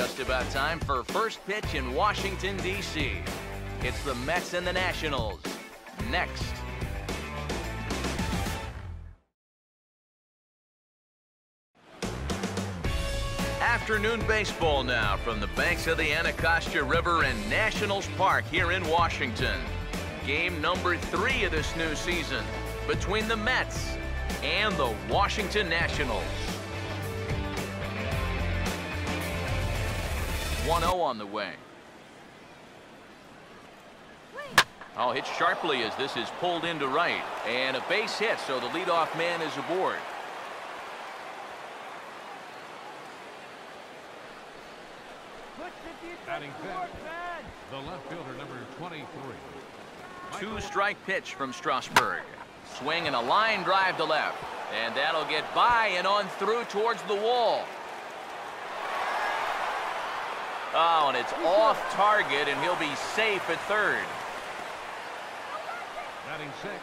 Just about time for first pitch in Washington, D.C. It's the Mets and the Nationals. Next. Afternoon baseball now from the banks of the Anacostia River and Nationals Park here in Washington. Game number 3 of this new season between the Mets and the Washington Nationals. 1-0 on the way. Oh, hit sharply as this is pulled into right. And a base hit, so the leadoff man is aboard. Batting fifth, the left fielder, number 23. 2-strike pitch from Strasburg. Swing and a line drive to left. And that'll get by and on through towards the wall. Oh, and it's off target, and he'll be safe at third. Batting sixth.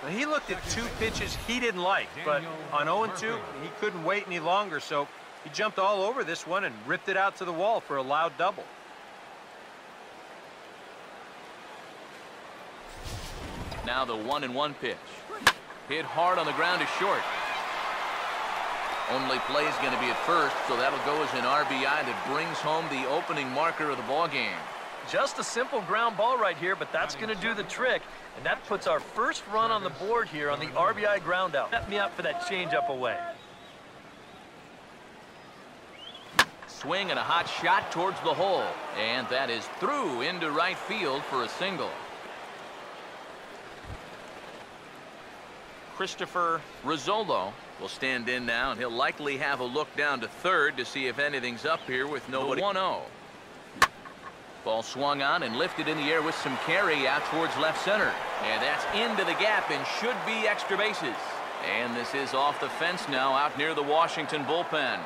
Now, he looked at 2 pitches he didn't like, but on 0-2, he couldn't wait any longer, so he jumped all over this one and ripped it out to the wall for a loud double. Now the 1-1 pitch. Hit hard on the ground to short. Only play is going to be at first, so that'll go as an RBI that brings home the opening marker of the ball game. Just a simple ground ball right here, but that's going to do the trick, and that puts our first run on the board here on the RBI ground out. Set me up for that changeup away. Swing and a hot shot towards the hole, and that is through into right field for a single. Christopher Rizzolo will stand in now, and he'll likely have a look down to third to see if anything's up here with nobody. 1-0. Ball swung on and lifted in the air with some carry out towards left center. And that's into the gap and should be extra bases. And this is off the fence now out near the Washington bullpen.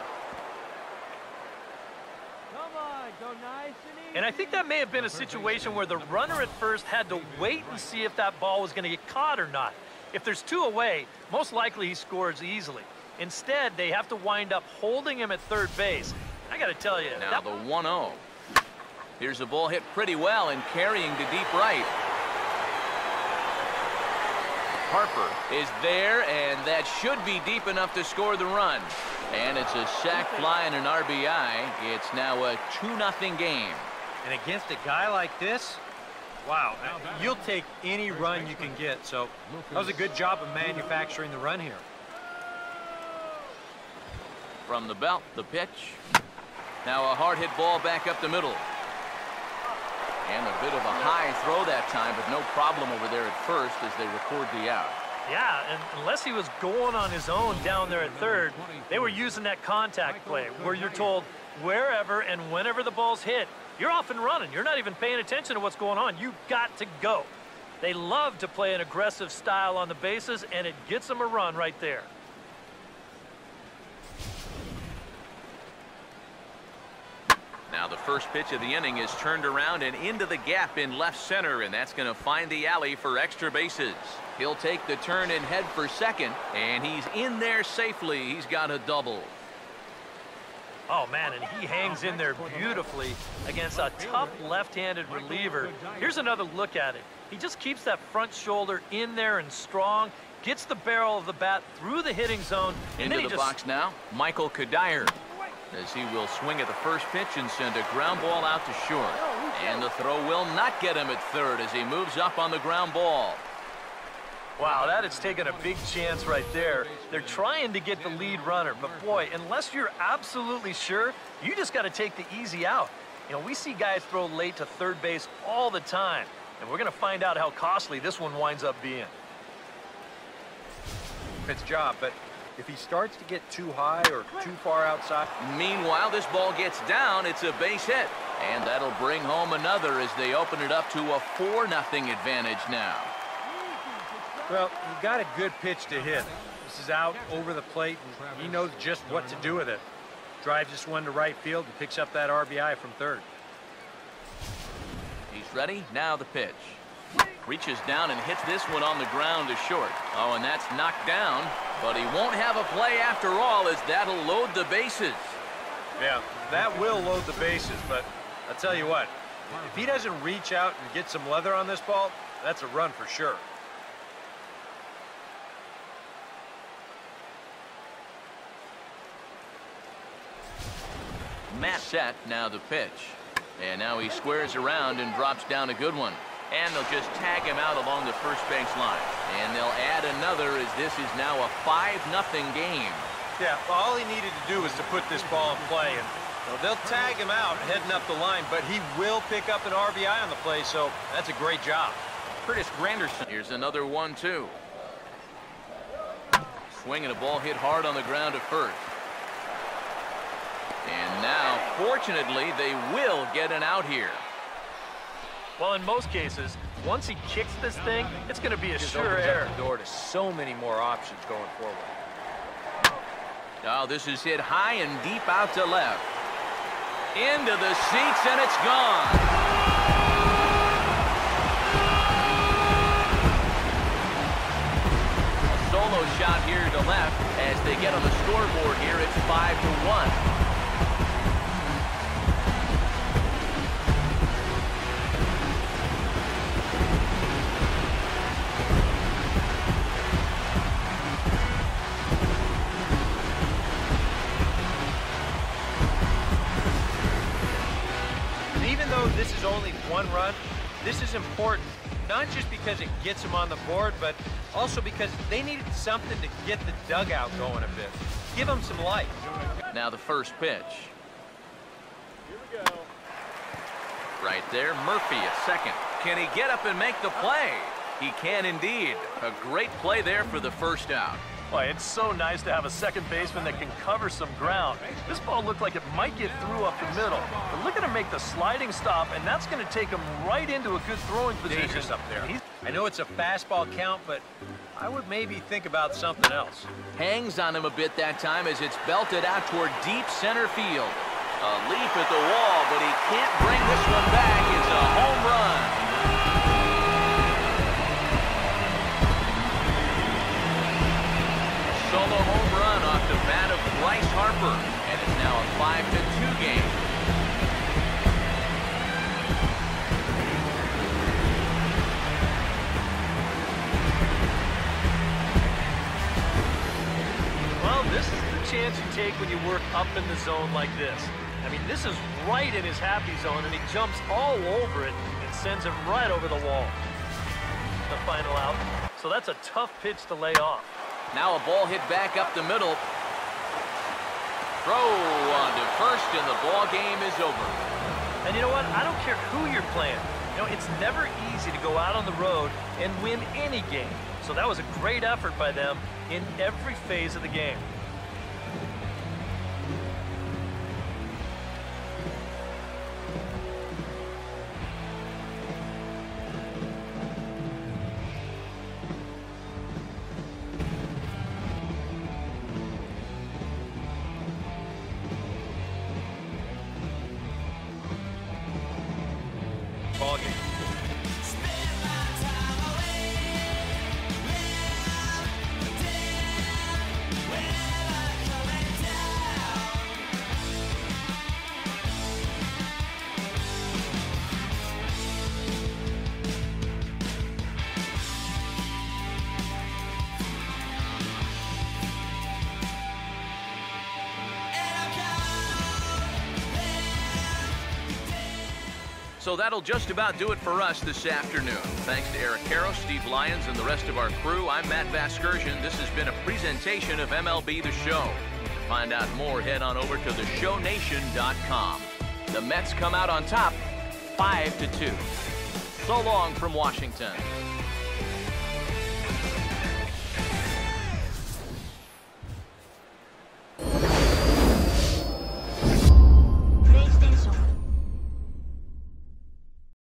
And I think that may have been a situation where the runner at first had to wait and see if that ball was going to get caught or not. If there's 2 away, most likely he scores easily. Instead, they have to wind up holding him at third base. I got to tell you. Now the 1-0. Here's a ball hit pretty well and carrying to deep right. Harper is there, and that should be deep enough to score the run. And it's a sac fly and an RBI. It's now a 2-0 game. And against a guy like this, wow, you'll take any run you can get. So that was a good job of manufacturing the run here. From the belt, the pitch. Now a hard hit ball back up the middle. And a bit of a high throw that time, but no problem over there at first as they record the out. Yeah, and unless he was going on his own down there at third, they were using that contact play where you're told wherever and whenever the ball's hit, you're off and running. You're not even paying attention to what's going on. You've got to go. They love to play an aggressive style on the bases, and it gets them a run right there. Now the first pitch of the inning is turned around and into the gap in left center, and that's going to find the alley for extra bases. He'll take the turn and head for second, and he's in there safely. He's got a double. Oh, man, and he hangs in there beautifully against a tough left-handed reliever. Here's another look at it. He just keeps that front shoulder in there and strong, gets the barrel of the bat through the hitting zone. And into the box now, Michael Kadire, as he will swing at the first pitch and send a ground ball out to short. And the throw will not get him at third as he moves up on the ground ball. Wow, that has taken a big chance right there. They're trying to get the lead runner, but boy, unless you're absolutely sure, you just got to take the easy out. You know, we see guys throw late to third base all the time, and we're going to find out how costly this one winds up being. It's job, but if he starts to get too high or too far outside. Meanwhile, this ball gets down. It's a base hit, and that'll bring home another as they open it up to a 4-0 advantage now. Well, you got a good pitch to hit. This is out over the plate, and he knows just what to do with it. Drives this one to right field and picks up that RBI from third. He's ready. Now the pitch. Reaches down and hits this one on the ground to short. Oh, and that's knocked down, but he won't have a play after all as that'll load the bases. Yeah, that will load the bases, but I'll tell you what, if he doesn't reach out and get some leather on this ball, that's a run for sure. Matt set, now the pitch. And now he squares around and drops down a good one. And they'll just tag him out along the first base line. And they'll add another as this is now a 5-0 game. Yeah, well, all he needed to do was to put this ball in play, and they'll tag him out heading up the line, but he will pick up an RBI on the play, so that's a great job. Curtis Granderson. Here's another 1-2. Swinging a ball hit hard on the ground at first. And now, fortunately, they will get an out here. Well, in most cases, once he kicks this thing, it's going to be a sure error. The door to so many more options going forward. Oh, this is hit high and deep out to left. Into the seats, and it's gone. A solo shot here to left as they get on the scoreboard here. It's 5-1. This is only one run. This is important, not just because it gets them on the board, but also because they needed something to get the dugout going a bit. Give them some life. Now the first pitch. Here we go. Right there, Murphy at second. Can he get up and make the play? He can indeed. A great play there for the first out. Boy, it's so nice to have a second baseman that can cover some ground. This ball looked like it might get through up the middle. But look at him make the sliding stop, and that's going to take him right into a good throwing position. Dangerous up there. I know it's a fastball count, but I would maybe think about something else. Hangs on him a bit that time as it's belted out toward deep center field. A leap at the wall, but he can't bring this one back. It's a home run. Solo home run off the bat of Bryce Harper, and it's now a 5-2 game. Well, this is the chance you take when you work up in the zone like this. I mean, this is right in his happy zone, and he jumps all over it and sends it right over the wall. The final out. So that's a tough pitch to lay off. Now a ball hit back up the middle. Throw on to first, and the ball game is over. And you know what? I don't care who you're playing. You know, it's never easy to go out on the road and win any game. So that was a great effort by them in every phase of the game. Ball game. So that'll just about do it for us this afternoon. Thanks to Eric Caro, Steve Lyons, and the rest of our crew. I'm Matt Vasgersian. This has been a presentation of MLB The Show. To find out more, head on over to theshownation.com. The Mets come out on top, 5-2. So long from Washington.